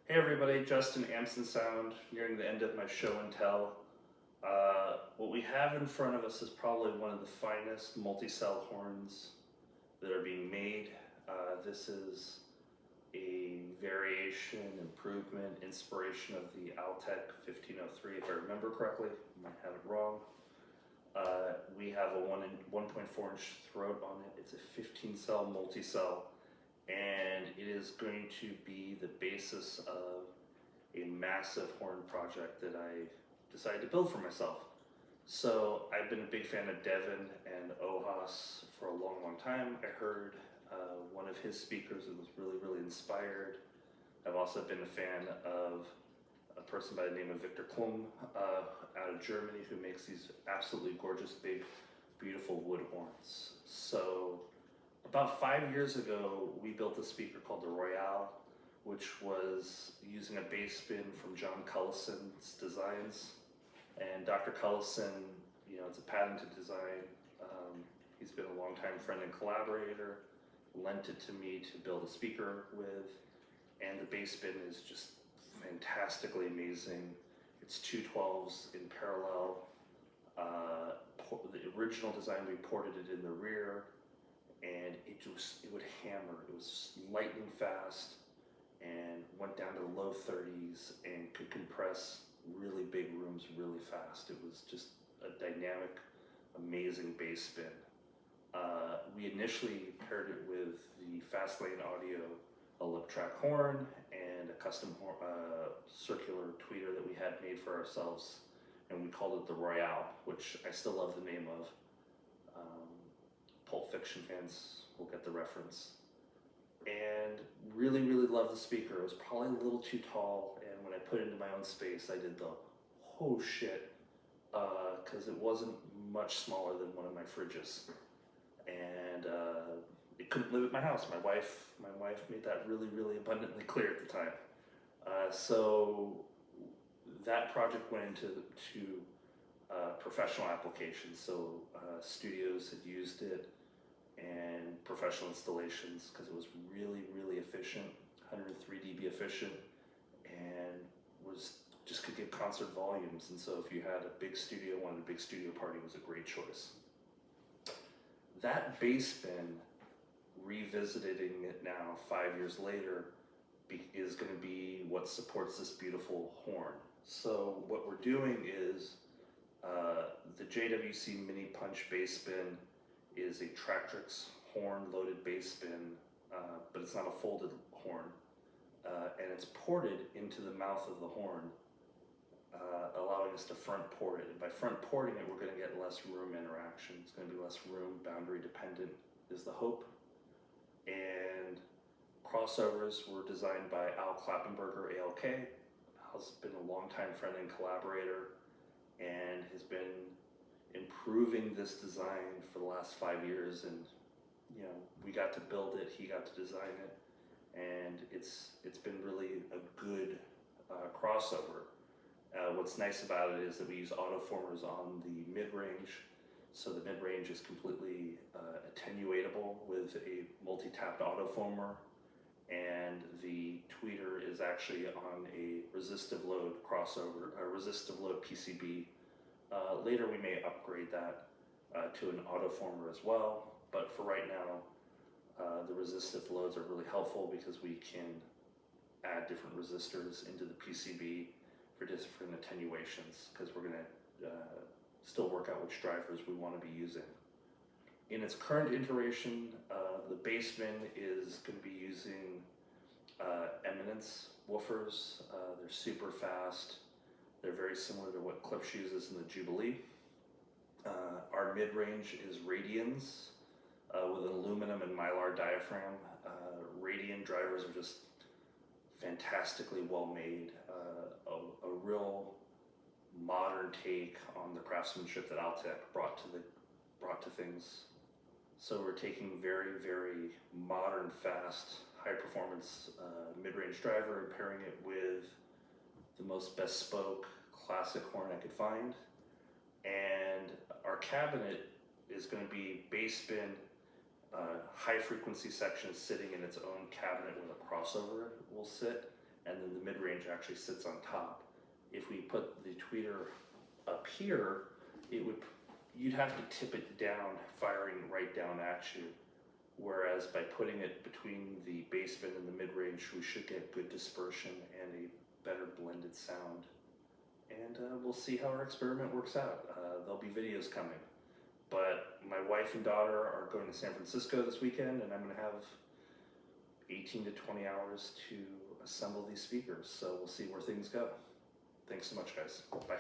Hey everybody, Justin Amson Sound, nearing the end of my show and tell. What we have in front of us is probably one of the finest multi-cell horns that are being made. This is a variation, improvement, inspiration of the Altec 1503, if I remember correctly. I might have it wrong. We have a 1.4 inch throat on it. It's a 15 cell multi-cell, and it is going to be the basis of a massive horn project that I decided to build for myself. So I've been a big fan of Devin and Ohas for a long time. I heard one of his speakers and was really inspired. I've also been a fan of a person by the name of Victor Klum out of Germany, who makes these absolutely gorgeous, big, beautiful wood horns. So about 5 years ago, we built a speaker called the Royale, which was using a bass bin from John Cullison's designs. And Dr. Cullison, it's a patented design. He's been a longtime friend and collaborator, lent it to me to build a speaker with, and the bass bin is just fantastically amazing. It's two 12s in parallel. The original design, we ported it in the rear, and it would hammer. It was lightning fast and went down to the low 30s and could compress really big rooms really fast. It was just a dynamic, amazing bass bin. We initially paired it with the Fastlane Audio, a lip track horn, and a custom circular tweeter that we had made for ourselves, and we called it the Royale, which I still love the name of. Pulp Fiction fans will get the reference. And really love the speaker. It was probably a little too tall, and when I put it into my own space, I did the oh shit, because it wasn't much smaller than one of my fridges, and it couldn't live at my house. My wife made that really abundantly clear at the time. So that project went into professional applications. So studios had used it, and professional installations, because it was really efficient, 103 dB efficient, and just could give concert volumes. And so if you had a big studio, wanted a big studio party, it was a great choice. That bass bin, revisiting it now 5 years later, is going to be what supports this beautiful horn. So what we're doing is the JWC Mini Punch bass bin is a Tractrix horn loaded bass bin, but it's not a folded horn, and it's ported into the mouth of the horn, allowing us to front port it. And by front porting it, we're going to get less room interaction. It's going to be less room boundary dependent is the hope. And crossovers were designed by Al Klappenberger, ALK. Al's been a longtime friend and collaborator, and has been improving this design for the last 5 years. And we got to build it, he got to design it, and it's been really a good crossover. What's nice about it is that we use autoformers on the mid-range, so the mid-range is completely attenuatable with a multi-tapped autoformer, and the tweeter is actually on a resistive load crossover, a resistive load PCB. Later we may upgrade that to an autoformer as well, but for right now the resistive loads are really helpful because we can add different resistors into the PCB for different attenuations, because we're going to still work out which drivers we want to be using. In its current iteration, the bass bin is going to be using Eminence woofers. They're super fast. They're very similar to what Klipsch uses in the Jubilee. Our mid-range is Radians with an aluminum and mylar diaphragm. Radian drivers are just fantastically well made. A real modern take on the craftsmanship that Altec brought to things. So we're taking very modern, fast, high performance mid-range driver and pairing it with the most bespoke classic horn I could find. And our cabinet is going to be bass bin, high frequency section sitting in its own cabinet where the crossover will sit, and then the mid-range actually sits on top. If we put the tweeter up here, you'd have to tip it down, firing right down at you. Whereas by putting it between the baseband and the mid-range, we should get good dispersion and a better blended sound. And we'll see how our experiment works out. There'll be videos coming. But my wife and daughter are going to San Francisco this weekend, and I'm going to have 18 to 20 hours to assemble these speakers. So we'll see where things go. Thanks so much, guys. Bye.